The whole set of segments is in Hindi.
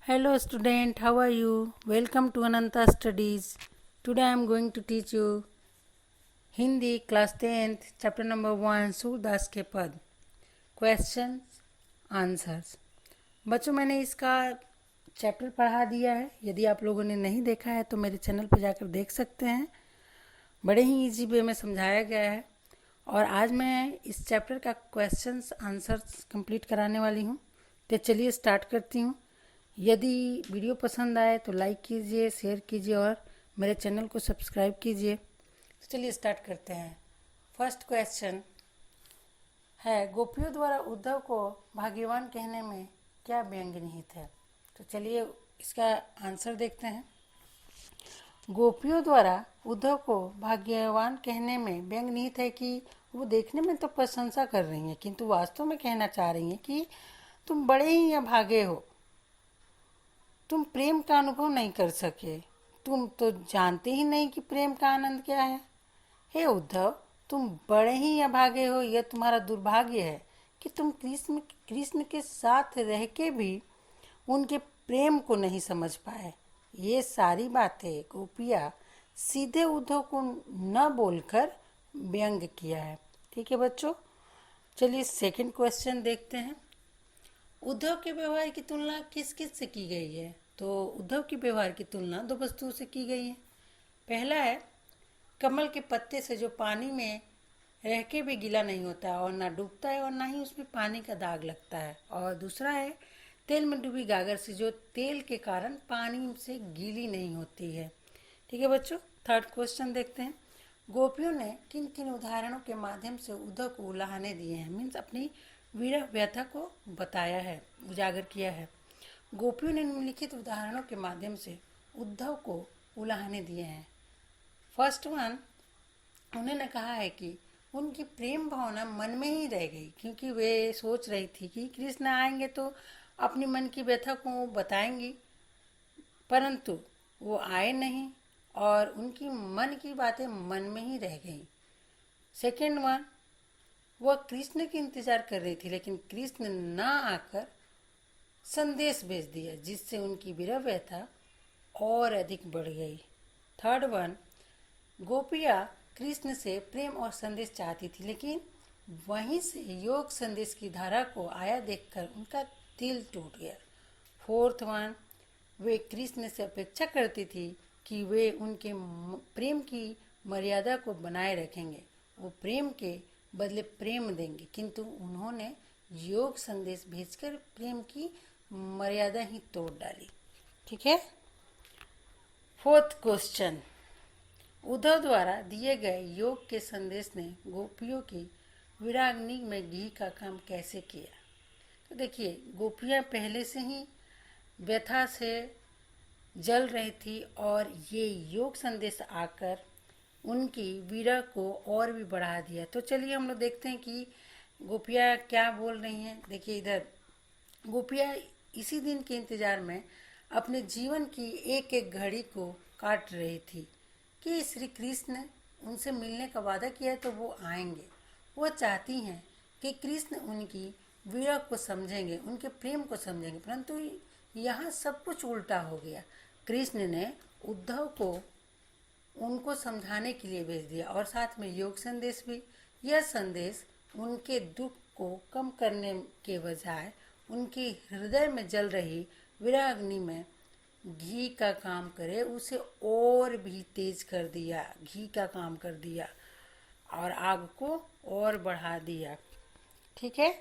Hello student, how are you? Welcome to Ananta Studies. Today I am going to teach you Hindi class 10th chapter number 1 Surdas के पद क्वेश्चंस आंसर्स। बच्चों मैंने इसका चैप्टर पढ़ा दिया है। यदि आप लोगों ने नहीं देखा है तो मेरे चैनल पर जाकर देख सकते हैं। बड़े ही इजी वे में समझाया गया है और आज मैं इस चैप्टर का क्वेश्चंस आंसर्स कंप्लीट कराने वाली हूँ। तो चलिए स्टार्ट करती हूँ। यदि वीडियो पसंद आए तो लाइक कीजिए, शेयर कीजिए और मेरे चैनल को सब्सक्राइब कीजिए। तो चलिए स्टार्ट करते हैं। फर्स्ट क्वेश्चन है, गोपियों द्वारा उद्धव को भाग्यवान कहने में क्या व्यंग निहित है? तो चलिए इसका आंसर देखते हैं। गोपियों द्वारा उद्धव को भाग्यवान कहने में व्यंग निहित है कि वो देखने में तो प्रशंसा कर रही हैं किंतु वास्तव में कहना चाह रही हैं कि तुम बड़े ही अभागे हो, तुम प्रेम का अनुभव नहीं कर सके, तुम तो जानते ही नहीं कि प्रेम का आनंद क्या है। हे उद्धव, तुम बड़े ही अभागे हो। यह तुम्हारा दुर्भाग्य है कि तुम कृष्ण के साथ रह के भी उनके प्रेम को नहीं समझ पाए। ये सारी बातें गोपियाँ सीधे उद्धव को न बोलकर व्यंग किया है। ठीक है बच्चों, चलिए सेकंड क्वेश्चन देखते हैं। उद्धव के व्यवहार की तुलना किस किस से की गई है? तो उद्धव की व्यवहार की तुलना दो वस्तुओं से की गई है। पहला है कमल के पत्ते से जो पानी में रह के भी गीला नहीं होता और ना डूबता है और ना ही उसमें पानी का दाग लगता है। और दूसरा है तेल में डूबी गागर से जो तेल के कारण पानी से गीली नहीं होती है। ठीक है बच्चों, थर्ड क्वेश्चन देखते हैं। गोपियों ने किन किन उदाहरणों के माध्यम से उद्धव को उलाहने दिए हैं? मीन्स अपनी विरह व्यथा को बताया है, उजागर किया है। गोपियों ने निम्नलिखित उदाहरणों के माध्यम से उद्धव को उलाहने दिए हैं। फर्स्ट वन, उन्होंने कहा है कि उनकी प्रेम भावना मन में ही रह गई क्योंकि वे सोच रही थी कि कृष्ण आएंगे तो अपनी मन की व्यथा को बताएंगी, परंतु वो आए नहीं और उनकी मन की बातें मन में ही रह गई। सेकेंड वन, वह कृष्ण की इंतजार कर रही थी लेकिन कृष्ण न आकर संदेश भेज दिया जिससे उनकी विरह व्यथा और अधिक बढ़ गई। थर्ड वन, गोपियाँ कृष्ण से प्रेम और संदेश चाहती थी लेकिन वहीं से योग संदेश की धारा को आया देखकर उनका दिल टूट गया। फोर्थ वन, वे कृष्ण से अपेक्षा करती थी कि वे उनके प्रेम की मर्यादा को बनाए रखेंगे, वो प्रेम के बदले प्रेम देंगे, किंतु उन्होंने योग संदेश भेजकर प्रेम की मर्यादा ही तोड़ डाली। ठीक है। फोर्थ क्वेश्चन, उद्धव द्वारा दिए गए योग के संदेश ने गोपियों की विराग्नि में घी का काम कैसे किया? तो देखिए, गोपियाँ पहले से ही व्यथा से जल रही थी और ये योग संदेश आकर उनकी विरह को और भी बढ़ा दिया। तो चलिए हम लोग देखते हैं कि गोपियाँ क्या बोल रही हैं। देखिए इधर गोपियाँ इसी दिन के इंतज़ार में अपने जीवन की एक एक घड़ी को काट रही थी कि श्री कृष्ण ने उनसे मिलने का वादा किया है तो वो आएंगे। वो चाहती हैं कि कृष्ण उनकी विरह को समझेंगे, उनके प्रेम को समझेंगे, परंतु यहाँ सब कुछ उल्टा हो गया। कृष्ण ने उद्धव को उनको समझाने के लिए भेज दिया और साथ में योग संदेश भी। यह संदेश उनके दुख को कम करने के बजाय उनके हृदय में जल रही विरह अग्नि में घी का काम करे, उसे और भी तेज कर दिया, घी का काम कर दिया और आग को और बढ़ा दिया। ठीक है।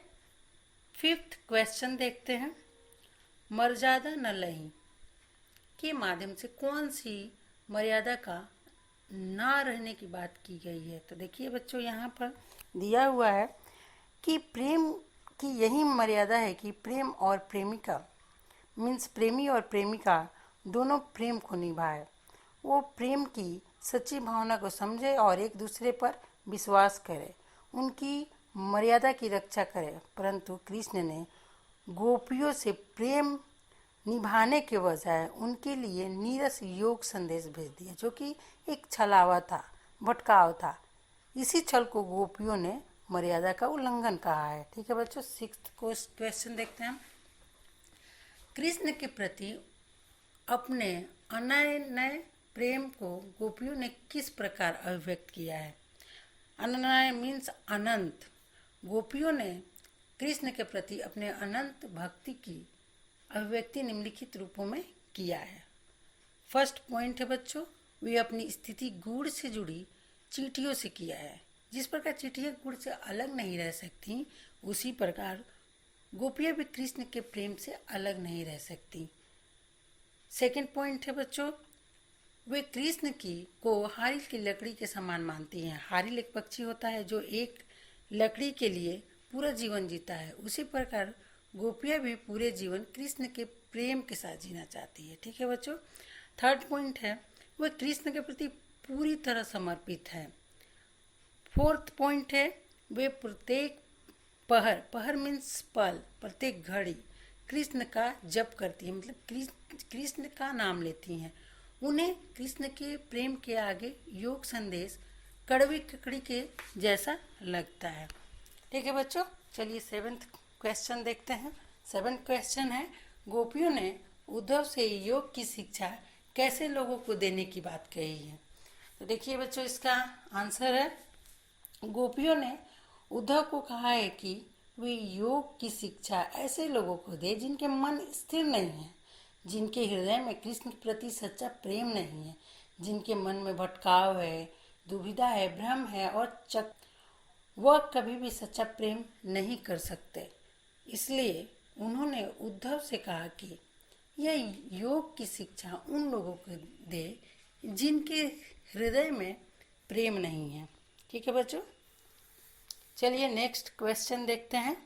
फिफ्थ क्वेश्चन देखते हैं। मर्यादा न लही के माध्यम से कौन सी मर्यादा का ना रहने की बात की गई है? तो देखिए बच्चों, यहाँ पर दिया हुआ है कि प्रेम की यही मर्यादा है कि प्रेम और प्रेमिका मीन्स प्रेमी और प्रेमिका दोनों प्रेम को निभाए, वो प्रेम की सच्ची भावना को समझे और एक दूसरे पर विश्वास करे, उनकी मर्यादा की रक्षा करे। परंतु कृष्ण ने गोपियों से प्रेम निभाने के बजाय उनके लिए नीरस योग संदेश भेज दिया जो कि एक छलावा था, भटकाव था। इसी छल को गोपियों ने मर्यादा का उल्लंघन कहा है। ठीक है बच्चों, सिक्स्थ क्वेश्चन देखते हैं हम। कृष्ण के प्रति अपने अनन्य प्रेम को गोपियों ने किस प्रकार अभिव्यक्त किया है? अनन्य मीन्स अनंत। गोपियों ने कृष्ण के प्रति अपने अनंत भक्ति की अभिव्यक्ति निम्नलिखित रूपों में किया है। फर्स्ट पॉइंट है बच्चों, वे अपनी स्थिति गुण से जुड़ी चींटियों से किया है। जिस प्रकार चींटियाँ गुण से अलग नहीं रह सकती, उसी प्रकार गोपियाँ भी कृष्ण के प्रेम से अलग नहीं रह सकती। सेकेंड पॉइंट है बच्चों, वे कृष्ण को हारिल की लकड़ी के समान मानती हैं। हारिल एक पक्षी होता है जो एक लकड़ी के लिए पूरा जीवन जीता है। उसी प्रकार गोपियाँ भी पूरे जीवन कृष्ण के प्रेम के साथ जीना चाहती है। ठीक है बच्चों। थर्ड पॉइंट है, वे कृष्ण के प्रति पूरी तरह समर्पित है। फोर्थ पॉइंट है, वे प्रत्येक पहर मीन्स पल, प्रत्येक घड़ी कृष्ण का जप करती है, मतलब कृष्ण का नाम लेती हैं। उन्हें कृष्ण के प्रेम के आगे योग संदेश कड़वी ककड़ी के जैसा लगता है। ठीक है बच्चों, चलिए सेवेंथ क्वेश्चन देखते हैं। सेवेंथ क्वेश्चन है, गोपियों ने उद्धव से योग की शिक्षा कैसे लोगों को देने की बात कही है? तो देखिए बच्चों, इसका आंसर है, गोपियों ने उद्धव को कहा है कि वे योग की शिक्षा ऐसे लोगों को दे जिनके मन स्थिर नहीं है, जिनके हृदय में कृष्ण के प्रति सच्चा प्रेम नहीं है, जिनके मन में भटकाव है, दुविधा है, भ्रम है और वह कभी भी सच्चा प्रेम नहीं कर सकते। इसलिए उन्होंने उद्धव से कहा कि यह योग की शिक्षा उन लोगों को दे जिनके हृदय में प्रेम नहीं है। ठीक है बच्चों, चलिए नेक्स्ट क्वेश्चन देखते हैं।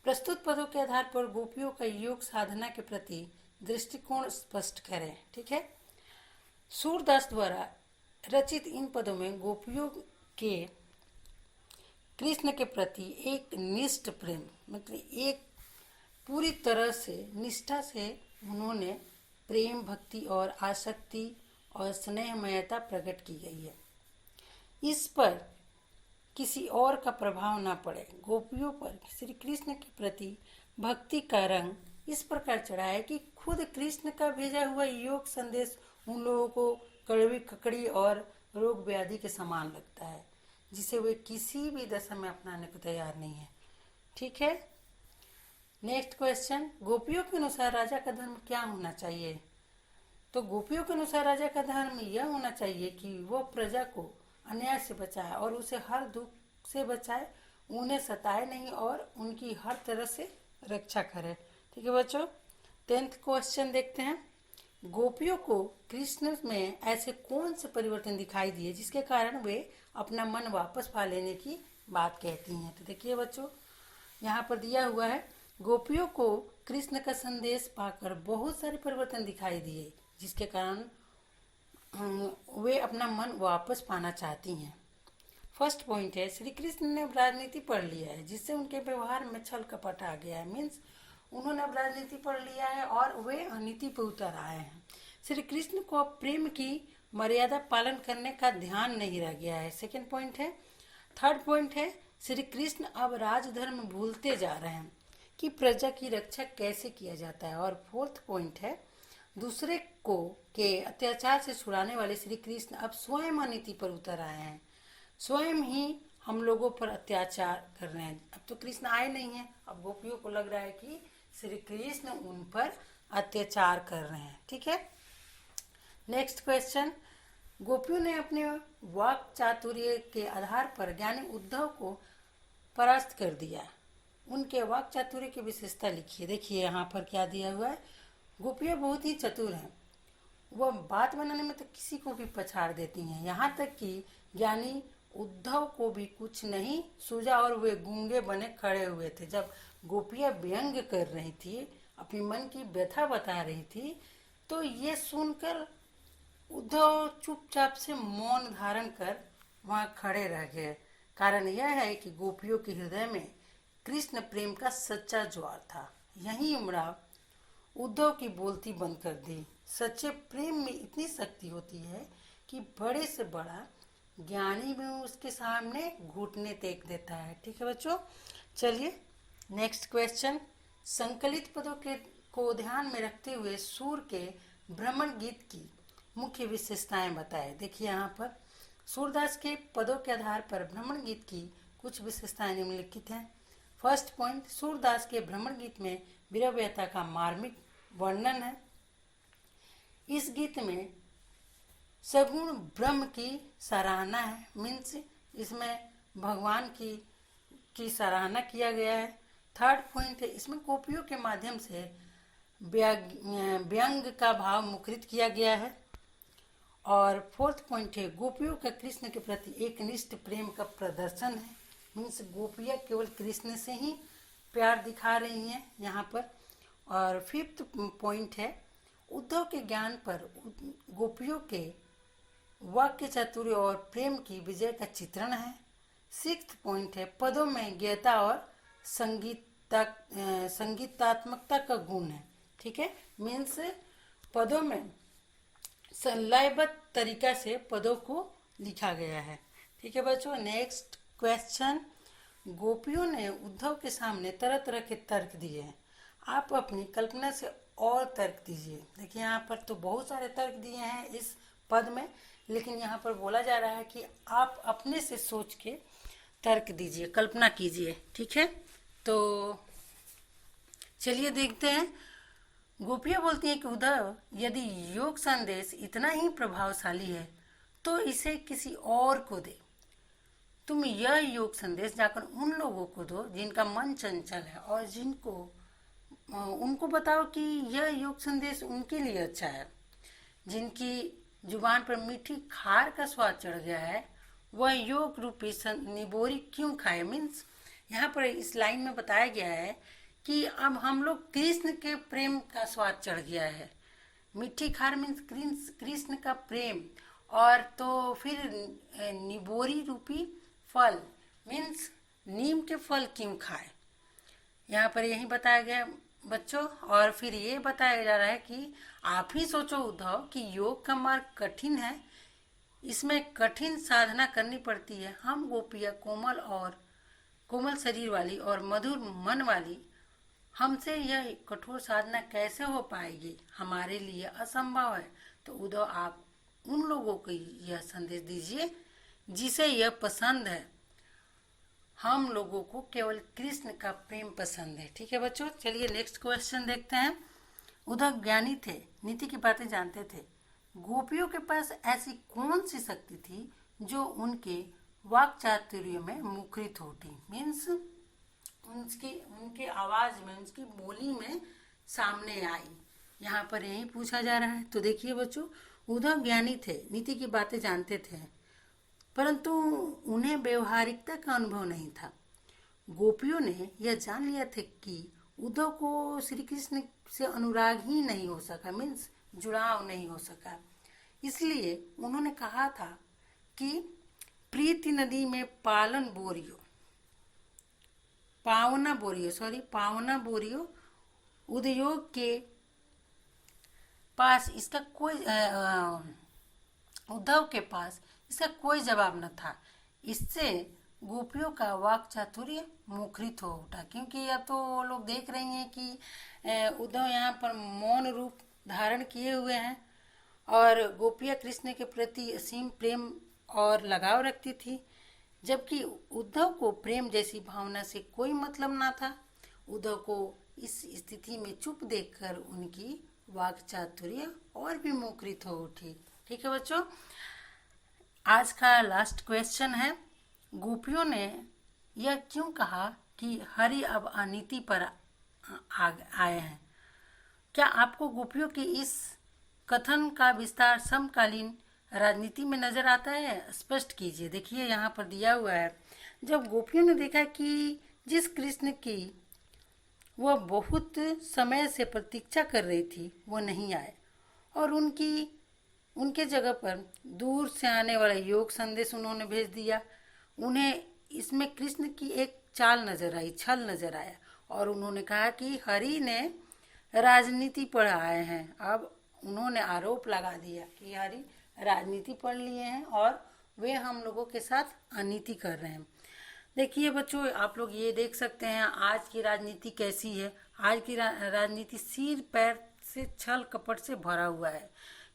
प्रस्तुत पदों के आधार पर गोपियों का योग साधना के प्रति दृष्टिकोण स्पष्ट करें। ठीक है, सूरदास द्वारा रचित इन पदों में गोपियों के कृष्ण के प्रति एक निष्ठ प्रेम, मतलब एक पूरी तरह से निष्ठा से उन्होंने प्रेम, भक्ति और आसक्ति और स्नेहमयता प्रकट की गई है। इस पर किसी और का प्रभाव ना पड़े। गोपियों पर श्री कृष्ण के प्रति भक्ति का रंग इस प्रकार चढ़ा है कि खुद कृष्ण का भेजा हुआ योग संदेश उन लोगों को कड़वी ककड़ी और रोग व्याधि के समान लगता है, जिसे वे किसी भी दशा में अपनाने को तैयार नहीं है। ठीक है, नेक्स्ट क्वेश्चन, गोपियों के अनुसार राजा का धर्म क्या होना चाहिए? तो गोपियों के अनुसार राजा का धर्म यह होना चाहिए कि वह प्रजा को अन्याय से बचाए और उसे हर दुख से बचाए, उन्हें सताए नहीं और उनकी हर तरह से रक्षा करे। ठीक है बच्चों, 10th क्वेश्चन देखते हैं। गोपियों को कृष्ण में ऐसे कौन से परिवर्तन दिखाई दिए जिसके कारण वे अपना मन वापस पा लेने की बात कहती हैं? तो देखिए बच्चों, यहाँ पर दिया हुआ है, गोपियों को कृष्ण का संदेश पाकर बहुत सारे परिवर्तन दिखाई दिए जिसके कारण वे अपना मन वापस पाना चाहती हैं। फर्स्ट पॉइंट है, श्री कृष्ण ने अब राजनीति पढ़ लिया है जिससे उनके व्यवहार में छल कपट आ गया है। मीन्स उन्होंने अब राजनीति पढ़ लिया है और वे अनीति पर उतर आए हैं। श्री कृष्ण को अब प्रेम की मर्यादा पालन करने का ध्यान नहीं रह गया है। सेकेंड पॉइंट है। थर्ड पॉइंट है, श्री कृष्ण अब राजधर्म भूलते जा रहे हैं कि प्रजा की रक्षा कैसे किया जाता है। और फोर्थ पॉइंट है, दूसरे को के अत्याचार से छुड़ाने वाले श्री कृष्ण अब स्वयं अनीति पर उतर आए हैं, स्वयं ही हम लोगों पर अत्याचार कर रहे हैं। अब तो कृष्ण आए नहीं हैं, अब गोपियों को लग रहा है कि श्री कृष्ण उन पर अत्याचार कर रहे हैं। ठीक है, नेक्स्ट क्वेश्चन, गोपियों ने अपने वाक चातुर्य के आधार पर ज्ञानी उद्धव को परास्त कर दिया। उनके वाक चातुर्य की विशेषता लिखिए। देखिए यहाँ पर क्या दिया हुआ है, गोपियाँ बहुत ही चतुर हैं, वह बात बनाने में तो किसी को भी पछाड़ देती हैं, यहाँ तक कि ज्ञानी उद्धव को भी कुछ नहीं सूझा और वे गूंगे बने खड़े हुए थे। जब गोपियाँ व्यंग कर रही थी, अपनी मन की व्यथा बता रही थी, तो ये सुनकर उद्धव चुपचाप से मौन धारण कर वहाँ खड़े रह गए। कारण यह है कि गोपियों के हृदय में कृष्ण प्रेम का सच्चा ज्वार था। यही उमड़ा उद्धव की बोलती बंद कर दी। सच्चे प्रेम में इतनी शक्ति होती है कि बड़े से बड़ा ज्ञानी भी उसके सामने घुटने टेक देता है। ठीक है बच्चों, चलिए नेक्स्ट क्वेश्चन, संकलित पदों के को ध्यान में रखते हुए सूर के भ्रमण गीत की मुख्य विशेषताएं बताए। देखिए यहाँ पर सूरदास के पदों के आधार पर भ्रमण गीत की कुछ विशेषताएं निम्नलिखित हैं। फर्स्ट पॉइंट, सूरदास के भ्रमण गीत में विरह व्यथा का मार्मिक वर्णन है। इस गीत में सगुण ब्रह्म की सराहना है, मीन्स इसमें भगवान की सराहना किया गया है। थर्ड पॉइंट है, इसमें गोपियों के माध्यम से व्यंग का भाव मुखरित किया गया है। और फोर्थ पॉइंट है, गोपियों का कृष्ण के प्रति एक निष्ठ प्रेम का प्रदर्शन है, मीन्स गोपियाँ केवल कृष्ण से ही प्यार दिखा रही हैं यहाँ पर। और फिफ्थ पॉइंट है, उद्धव के ज्ञान पर गोपियों के वाक्य चातुर्य और प्रेम की विजय का चित्रण है। सिक्स्थ पॉइंट है, पदों में गीता और संगीतात्मकता का गुण है। ठीक है, मीन्स पदों में लयबद्ध तरीका से पदों को लिखा गया है। ठीक है बच्चों, नेक्स्ट क्वेश्चन, गोपियों ने उद्धव के सामने तरह तरह के तर्क दिए हैं, आप अपनी कल्पना से और तर्क दीजिए। देखिए यहाँ पर तो बहुत सारे तर्क दिए हैं इस पद में, लेकिन यहाँ पर बोला जा रहा है कि आप अपने से सोच के तर्क दीजिए, कल्पना कीजिए। ठीक है, तो चलिए देखते हैं। गोपियाँ बोलती हैं कि उद्धव, यदि योग संदेश इतना ही प्रभावशाली है तो इसे किसी और को दे। तुम यह योग संदेश जाकर उन लोगों को दो जिनका मन चंचल है, और उनको बताओ कि यह योग संदेश उनके लिए अच्छा है। जिनकी जुबान पर मीठी खार का स्वाद चढ़ गया है, वह योग रूपी निबोरी क्यों खाए। मीन्स यहाँ पर इस लाइन में बताया गया है कि अब हम लोग कृष्ण के प्रेम का स्वाद चढ़ गया है। मीठी खार मीन्स कृष्ण का प्रेम, और तो फिर निबोरी रूपी फल मीन्स नीम के फल क्यों खाए, यहाँ पर यही बताया गया बच्चों। और फिर ये बताया जा रहा है कि आप ही सोचो उद्धव कि योग का मार्ग कठिन है, इसमें कठिन साधना करनी पड़ती है। हम गोपियाँ कोमल शरीर वाली और मधुर मन वाली, हमसे यह कठोर साधना कैसे हो पाएगी, हमारे लिए असंभव है। तो उद्धव आप उन लोगों को यह संदेश दीजिए जिसे यह पसंद है। हम लोगों को केवल कृष्ण का प्रेम पसंद है। ठीक है बच्चों, चलिए नेक्स्ट क्वेश्चन देखते हैं। उद्धव ज्ञानी थे, नीति की बातें जानते थे। गोपियों के पास ऐसी कौन सी शक्ति थी जो उनके वाक चातुर्य में मुखरित होती, मीन्स उनके आवाज में, उनकी बोली में सामने आई, यहाँ पर यही पूछा जा रहा है। तो देखिए बच्चों, उद्धव ज्ञानी थे, नीति की बातें जानते थे, परंतु उन्हें व्यवहारिकता का अनुभव नहीं था। गोपियों ने यह जान लिया था कि उद्धव को श्री कृष्ण से अनुराग ही नहीं हो सका, मीन्स जुड़ाव नहीं हो सका। इसलिए उन्होंने कहा था कि प्रीति नदी में पावना बोरियो उद्योग के पास इसका कोई उद्धव के पास इसका कोई जवाब न था। इससे गोपियों का वाक चातुर्य मुखरित हो उठा, क्योंकि अब तो वो लोग देख रही हैं कि उद्धव यहाँ पर मौन रूप धारण किए हुए हैं, और गोपियाँ कृष्ण के प्रति असीम प्रेम और लगाव रखती थी, जबकि उद्धव को प्रेम जैसी भावना से कोई मतलब ना था। उद्धव को इस स्थिति में चुप देखकर उनकी वाक चातुर्य और भी मुखरित हो उठी। ठीक है बच्चों, आज का लास्ट क्वेश्चन है, गोपियों ने यह क्यों कहा कि हरि अब अनीति पर आए हैं। क्या आपको गोपियों के इस कथन का विस्तार समकालीन राजनीति में नजर आता है, स्पष्ट कीजिए। देखिए यहाँ पर दिया हुआ है, जब गोपियों ने देखा कि जिस कृष्ण की वह बहुत समय से प्रतीक्षा कर रही थी वो नहीं आए, और उनके जगह पर दूर से आने वाला योग संदेश उन्होंने भेज दिया। उन्हें इसमें कृष्ण की एक चाल नजर आई, छल नजर आया, और उन्होंने कहा कि हरि ने राजनीति पर आए हैं। अब उन्होंने आरोप लगा दिया कि हरि राजनीति पढ़ लिए हैं और वे हम लोगों के साथ अनीति कर रहे हैं। देखिए बच्चों, आप लोग ये देख सकते हैं आज की राजनीति कैसी है। आज की राजनीति सिर पैर से छल कपट से भरा हुआ है।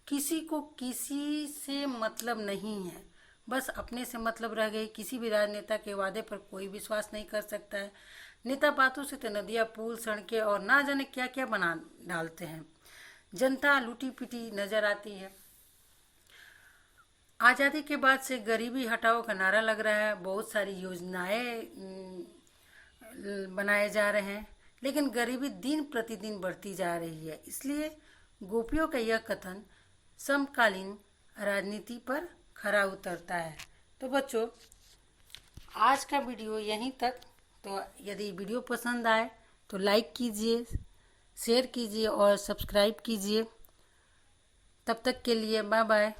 किसी को किसी से मतलब नहीं है, बस अपने से मतलब रह गई। किसी भी राजनेता के वादे पर कोई विश्वास नहीं कर सकता है। नेता बातों से तो नदियाँ, पुल, सड़कें और ना जाने क्या क्या बना डालते हैं। जनता लूटी पिटी नजर आती है। आज़ादी के बाद से गरीबी हटाओ का नारा लग रहा है। बहुत सारी योजनाएं बनाए जा रहे हैं, लेकिन गरीबी दिन प्रतिदिन बढ़ती जा रही है। इसलिए गोपियों का यह कथन समकालीन राजनीति पर खरा उतरता है। तो बच्चों, आज का वीडियो यहीं तक। तो यदि वीडियो पसंद आए तो लाइक कीजिए, शेयर कीजिए और सब्सक्राइब कीजिए। तब तक के लिए बाय बाय।